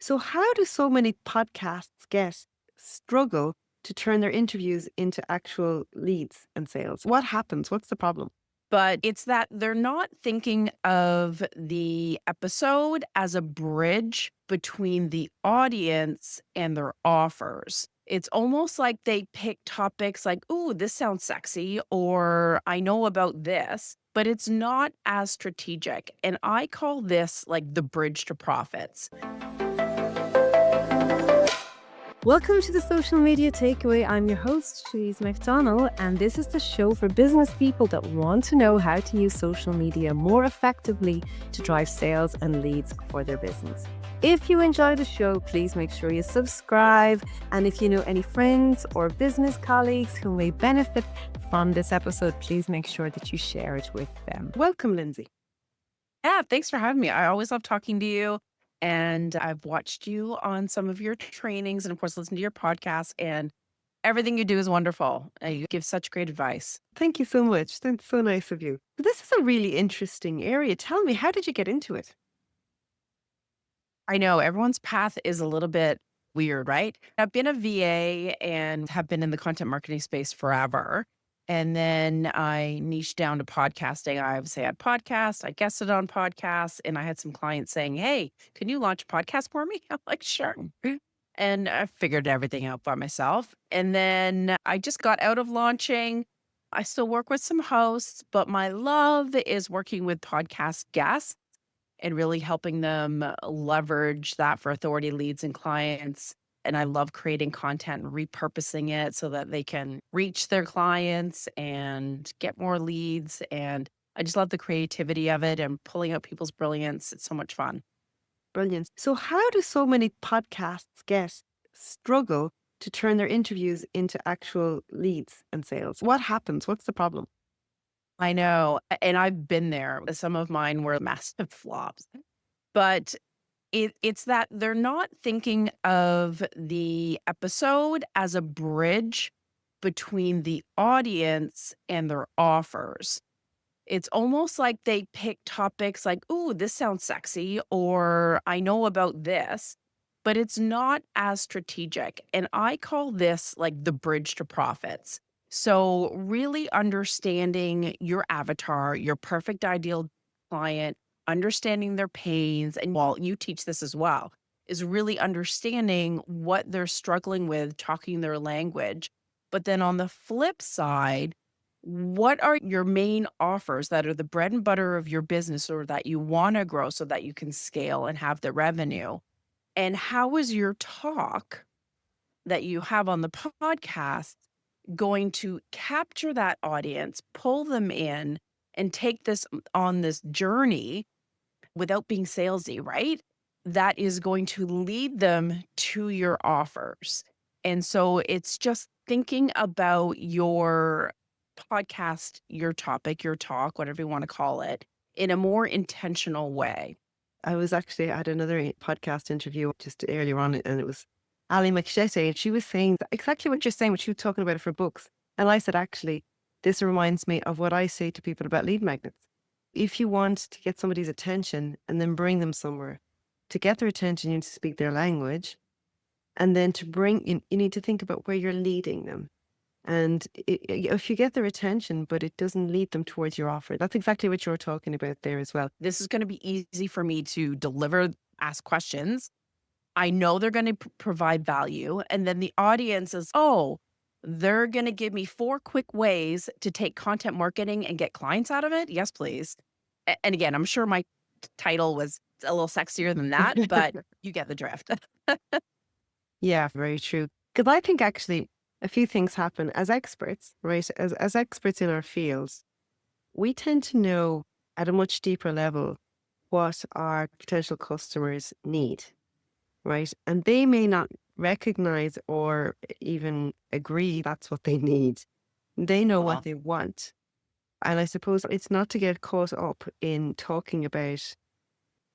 So, how do so many podcasts guests struggle to turn their interviews into actual leads and sales? What happens? What's the problem? But it's that they're not thinking of the episode as a bridge between the audience and their offers. It's almost like they pick topics like, "Ooh, this sounds sexy," or "I know about this," but it's not as strategic. And I call this like the bridge to profits. Welcome to the Social Media Takeaway. I'm your host, Louise McDonnell, and this is the show for business people that want to know how to use social media more effectively to drive sales and leads for their business. If you enjoy the show, please make sure you subscribe. And if you know any friends or business colleagues who may benefit from this episode, please make sure that you share it with them. Welcome, Lindsay. Yeah, thanks for having me. I always love talking to you. And I've watched you on some of your trainings and, of course, listen to your podcast. And everything you do is wonderful. You give such great advice. Thank you so much. That's so nice of you. This is a really interesting area. Tell me, how did you get into it? I know everyone's path is a little bit weird, right? I've been a VA and have been in the content marketing space forever. And then I niched down to podcasting. I obviously had podcasts, I guested on podcasts, and I had some clients saying, "Hey, can you launch a podcast for me?" I'm like, "Sure." And I figured everything out by myself. And then I just got out of launching. I still work with some hosts, but my love is working with podcast guests and really helping them leverage that for authority leads and clients. And I love creating content and repurposing it so that they can reach their clients and get more leads. And I just love the creativity of it and pulling out people's brilliance. It's so much fun. Brilliant. So, how do so many podcasts guests struggle to turn their interviews into actual leads and sales? What happens? What's the problem? I know. And I've been there. Some of mine were massive flops, but it's that they're not thinking of the episode as a bridge between the audience and their offers. It's almost like they pick topics like, "Ooh, this sounds sexy," or "I know about this," but it's not as strategic. And I call this like the bridge to profits. So, really understanding your avatar, your perfect ideal client, understanding their pains, and while you teach this as well, is really understanding what they're struggling with, talking their language. But then on the flip side, what are your main offers that are the bread and butter of your business or that you want to grow so that you can scale and have the revenue? And how is your talk that you have on the podcast going to capture that audience, pull them in, and take this on this journey without being salesy, right? That is going to lead them to your offers. And so it's just thinking about your podcast, your topic, your talk, whatever you want to call it, in a more intentional way. I was actually at another podcast interview just earlier on, and it was Ali McShetty, and she was saying exactly what you're saying, but she was talking about it for books. And I said, actually, this reminds me of what I say to people about lead magnets. If you want to get somebody's attention and then bring them somewhere, to get their attention, you need to speak their language. And then to bring in, you need to think about where you're leading them. And if you get their attention, but it doesn't lead them towards your offer, that's exactly what you're talking about there as well. This is going to be easy for me to deliver, ask questions. I know they're going to provide value. And then the audience is, oh, they're going to give me 4 quick ways to take content marketing and get clients out of it. Yes, please. And again, I'm sure my title was a little sexier than that, but you get the drift. Yeah, very true. Because I think actually a few things happen as experts, right? As experts in our fields, we tend to know at a much deeper level what our potential customers need, right? And they may not recognize or even agree that's what they need. They know Uh-huh. what they want. And I suppose it's not to get caught up in talking about.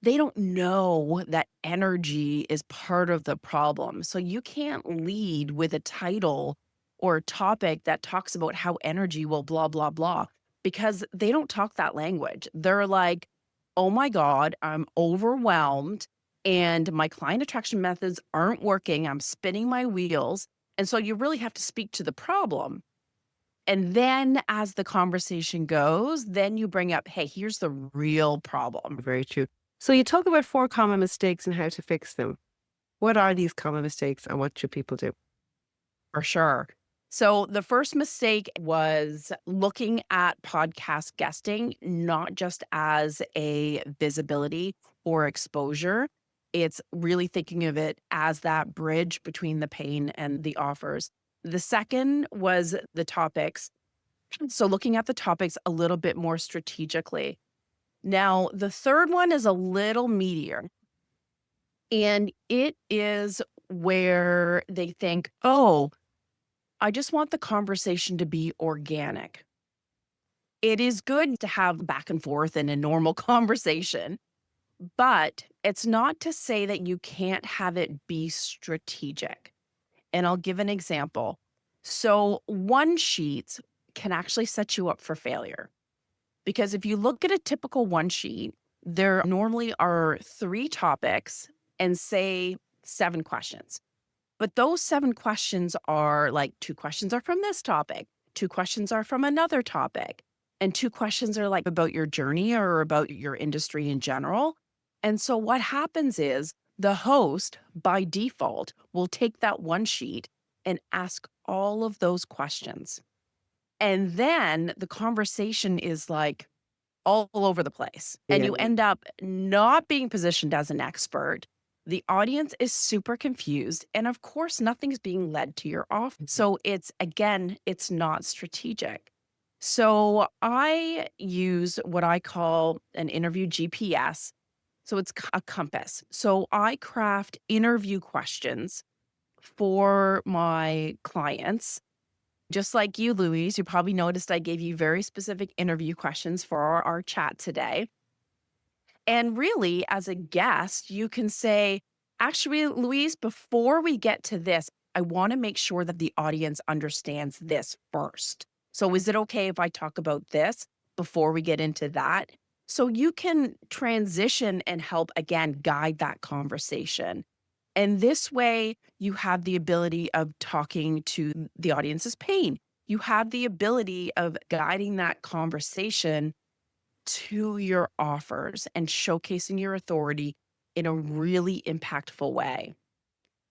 They don't know that energy is part of the problem. So you can't lead with a title or a topic that talks about how energy will blah, blah, blah, because they don't talk that language. They're like, "Oh my God, I'm overwhelmed and my client attraction methods aren't working. I'm spinning my wheels. And so you really have to speak to the problem. And then as the conversation goes, then you bring up, hey, here's the real problem. Very true. So you talk about 4 common mistakes and how to fix them. What are these common mistakes and what should people do? For sure. So the first mistake was looking at podcast guesting, not just as a visibility or exposure. It's really thinking of it as that bridge between the pain and the offers. The second was the topics. So looking at the topics a little bit more strategically. Now, the third one is a little meatier, and it is where they think, oh, I just want the conversation to be organic. It is good to have back and forth in a normal conversation, but it's not to say that you can't have it be strategic. And I'll give an example. So one sheet can actually set you up for failure. Because if you look at a typical one sheet, there normally are 3 topics and say 7 questions. But those 7 questions are like 2 questions are from this topic, 2 questions are from another topic, and 2 questions are like about your journey or about your industry in general. And so what happens is the host by default will take that one sheet and ask all of those questions. And then the conversation is like all over the place. And you Yeah. end up not being positioned as an expert. The audience is super confused. And of course, nothing's being led to your offer. So it's, again, it's not strategic. So I use what I call an interview GPS. So it's a compass. So I craft interview questions for my clients. Just like you, Louise, you probably noticed I gave you very specific interview questions for our chat today. And really, as a guest, you can say, actually, Louise, before we get to this, I want to make sure that the audience understands this first. So is it okay if I talk about this before we get into that? So you can transition and help, again, guide that conversation. And this way, you have the ability of talking to the audience's pain. You have the ability of guiding that conversation to your offers and showcasing your authority in a really impactful way.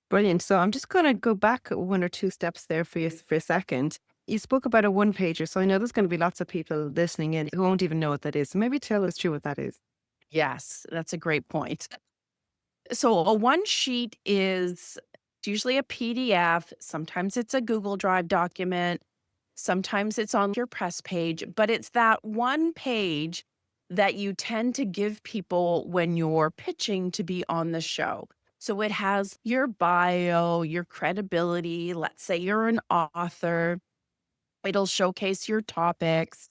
Brilliant. So I'm just going to go back 1 or 2 steps there for you for a second. You spoke about a one-pager. So I know there's going to be lots of people listening in who won't even know what that is. So maybe tell us what that is. Yes, that's a great point. So a one sheet is usually a PDF. Sometimes it's a Google Drive document. Sometimes it's on your press page, but it's that one page that you tend to give people when you're pitching to be on the show. So it has your bio, your credibility. Let's say you're an author. It'll showcase your topics.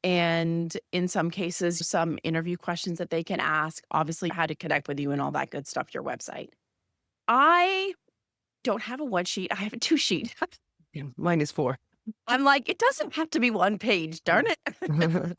And in some cases, some interview questions that they can ask, obviously, how to connect with you and all that good stuff, your website. I don't have a one sheet. I have a 2 sheet. Yeah, mine is 4. I'm like, it doesn't have to be one page, darn it.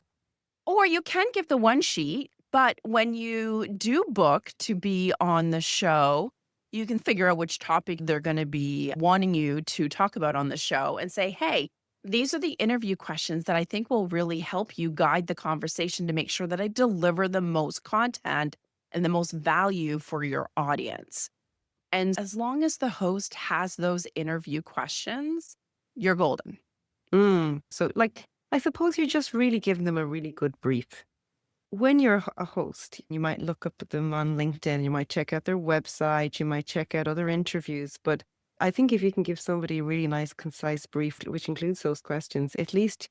Or you can give the one sheet, but when you do book to be on the show, you can figure out which topic they're going to be wanting you to talk about on the show and say, hey, these are the interview questions that I think will really help you guide the conversation to make sure that I deliver the most content and the most value for your audience. And as long as the host has those interview questions, you're golden. So like, I suppose you're just really giving them a really good brief. When you're a host, you might look up at them on LinkedIn, you might check out their website, you might check out other interviews, but I think if you can give somebody a really nice, concise brief, which includes those questions, at least,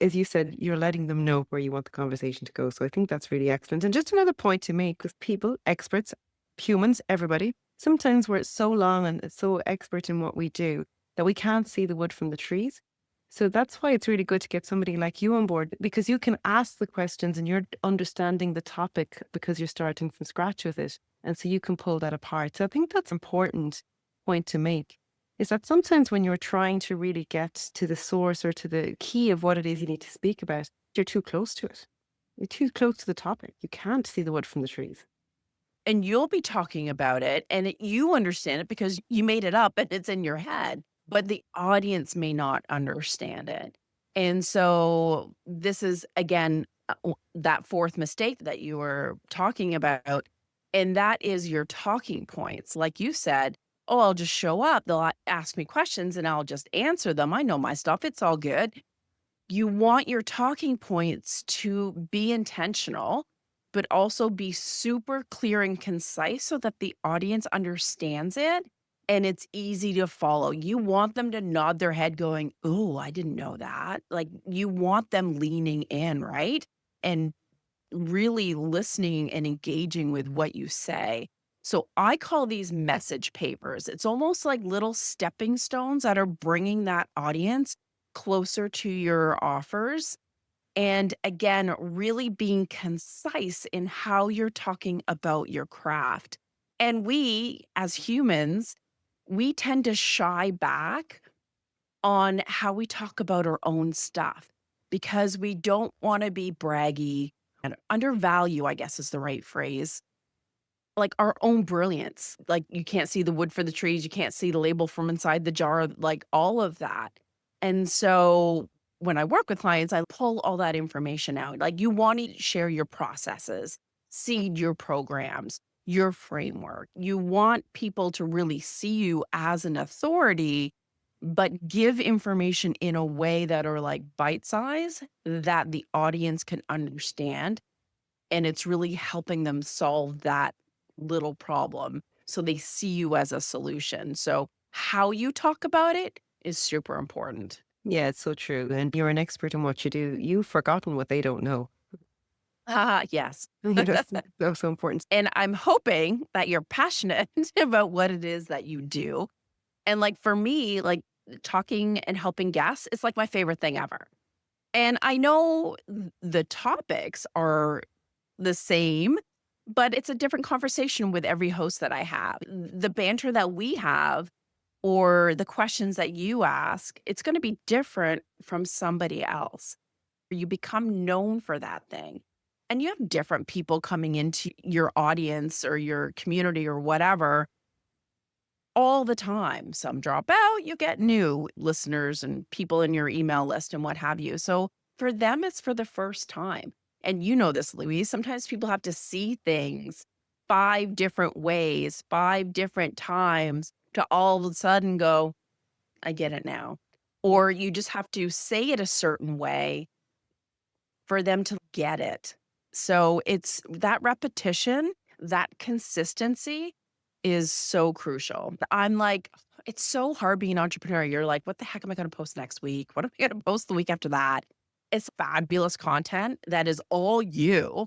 as you said, you're letting them know where you want the conversation to go. So I think that's really excellent. And just another point to make, because people, experts, humans, everybody, sometimes we're so long and so expert in what we do that we can't see the wood from the trees. So that's why it's really good to get somebody like you on board, because you can ask the questions and you're understanding the topic because you're starting from scratch with it. And so you can pull that apart. So I think that's an important point to make, is that sometimes when you're trying to really get to the source or to the key of what it is you need to speak about, you're too close to it. You're too close to the topic. You can't see the wood from the trees. and you'll be talking about it and you understand it because you made it up and it's in your head, but the audience may not understand it. And so this is again that fourth mistake that you were talking about, and that is your talking points. Like you said, oh, I'll just show up. They'll ask me questions and I'll just answer them. I know my stuff. It's all good. You want your talking points to be intentional, but also be super clear and concise so that the audience understands it and it's easy to follow. You want them to nod their head going, "Oh, I didn't know that." Like you want them leaning in, right? And really listening and engaging with what you say. So I call these message papers. It's almost like little stepping stones that are bringing that audience closer to your offers. And again, really being concise in how you're talking about your craft. And we, as humans, we tend to shy back on how we talk about our own stuff because we don't want to be braggy and undervalue, I guess is the right phrase, like our own brilliance. Like you can't see the wood for the trees, you can't see the label from inside the jar, like all of that. And so when I work with clients, I pull all that information out. Like you want to share your processes, seed your programs, your framework. You want people to really see you as an authority, but give information in a way that are like bite size that the audience can understand. And it's really helping them solve that little problem. So they see you as a solution. So how you talk about it is super important. Yeah, it's so true. And you're an expert in what you do. You've forgotten what they don't know. Ah, yes. That's so important. And I'm hoping that you're passionate about what it is that you do. And like for me, like talking and helping guests, it's like my favorite thing ever. And I know the topics are the same, but it's a different conversation with every host that I have. The banter that we have or the questions that you ask, it's going to be different from somebody else. You become known for that thing. And you have different people coming into your audience or your community or whatever all the time. Some drop out, you get new listeners and people in your email list and what have you. So for them, it's for the first time. And you know this, Louise, sometimes people have to see things 5 different ways, 5 different times to all of a sudden go, I get it now. Or you just have to say it a certain way for them to get it. So it's that repetition, that consistency is so crucial. I'm like, it's so hard being an entrepreneur. You're like, what the heck am I going to post next week? What am I going to post the week after that? It's fabulous content that is all you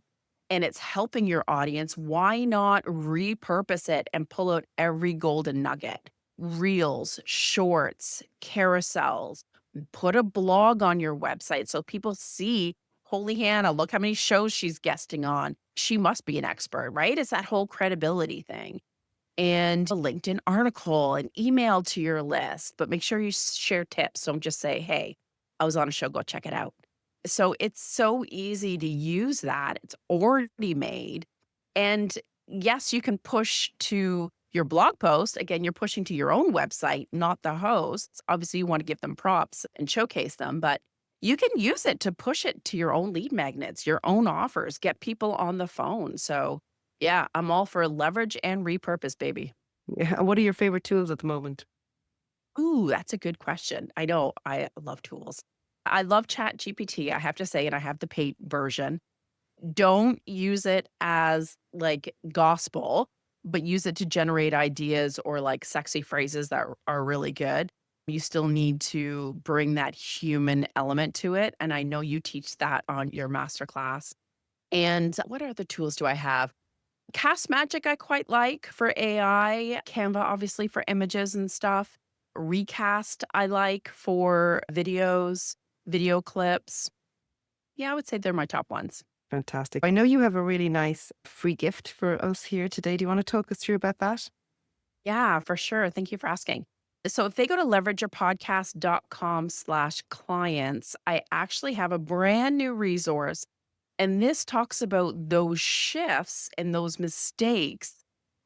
and it's helping your audience. Why not repurpose it and pull out every golden nugget? Reels, shorts, carousels, put a blog on your website so people see, holy Hannah, look how many shows she's guesting on. She must be an expert, right? It's that whole credibility thing. And a LinkedIn article, an email to your list, but make sure you share tips. Don't just say, hey, I was on a show, go check it out. So it's so easy to use that. It's already made. And yes, you can push to your blog post. Again, you're pushing to your own website, not the hosts. Obviously, you want to give them props and showcase them, but you can use it to push it to your own lead magnets, your own offers, get people on the phone. So yeah, I'm all for leverage and repurpose, baby. Yeah. And what are your favorite tools at the moment? Ooh, that's a good question. I know I love tools. I love Chat GPT, I have to say, and I have the paid version. Don't use it as like gospel, but use it to generate ideas or like sexy phrases that are really good. You still need to bring that human element to it. And I know you teach that on your masterclass. And what other tools do I have? Cast Magic, I quite like for AI. Canva, obviously, for images and stuff. Recast, I like for videos, video clips. Yeah, I would say they're my top ones. Fantastic. I know you have a really nice free gift for us here today. Do you want to talk us through about that? Yeah, for sure. Thank you for asking. So if they go to leverageyourpodcast.com/clients, I actually have a brand new resource And this talks about those shifts and those mistakes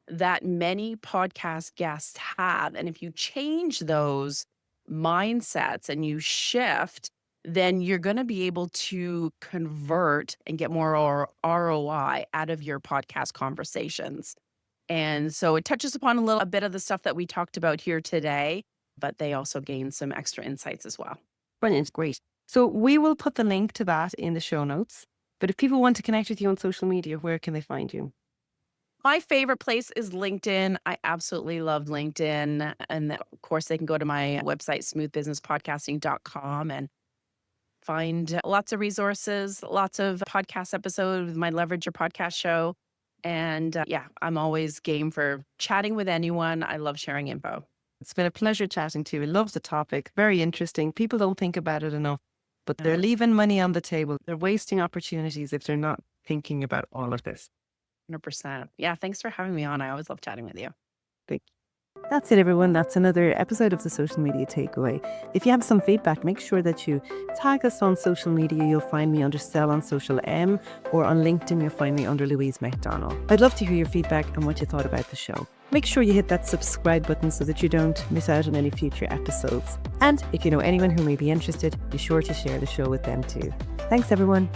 that many podcast guests have. And if you change those mindsets and you shift, then you're going to be able to convert and get more ROI out of your podcast conversations. And so it touches upon a bit of the stuff that we talked about here today, but they also gain some extra insights as well. Brilliant. Great. So we will put the link to that in the show notes. But if people want to connect with you on social media, where can they find you? My favorite place is LinkedIn. I absolutely love LinkedIn. And of course, they can go to my website, smoothbusinesspodcasting.com, and find lots of resources, lots of podcast episodes with my Leverage Your Podcast show. And I'm always game for chatting with anyone. I love sharing info. It's been a pleasure chatting to you. I love the topic. Very interesting. People don't think about it enough, but they're leaving money on the table. They're wasting opportunities if they're not thinking about all of this. 100%. Yeah, thanks for having me on. I always love chatting with you. Thank you. That's it, everyone. That's another episode of the Social Media Takeaway. If you have some feedback, make sure that you tag us on social media. You'll find me under Sell on Social M, or on LinkedIn, you'll find me under Louise McDonnell. I'd love to hear your feedback and what you thought about the show. Make sure you hit that subscribe button so that you don't miss out on any future episodes. And if you know anyone who may be interested, be sure to share the show with them too. Thanks, everyone.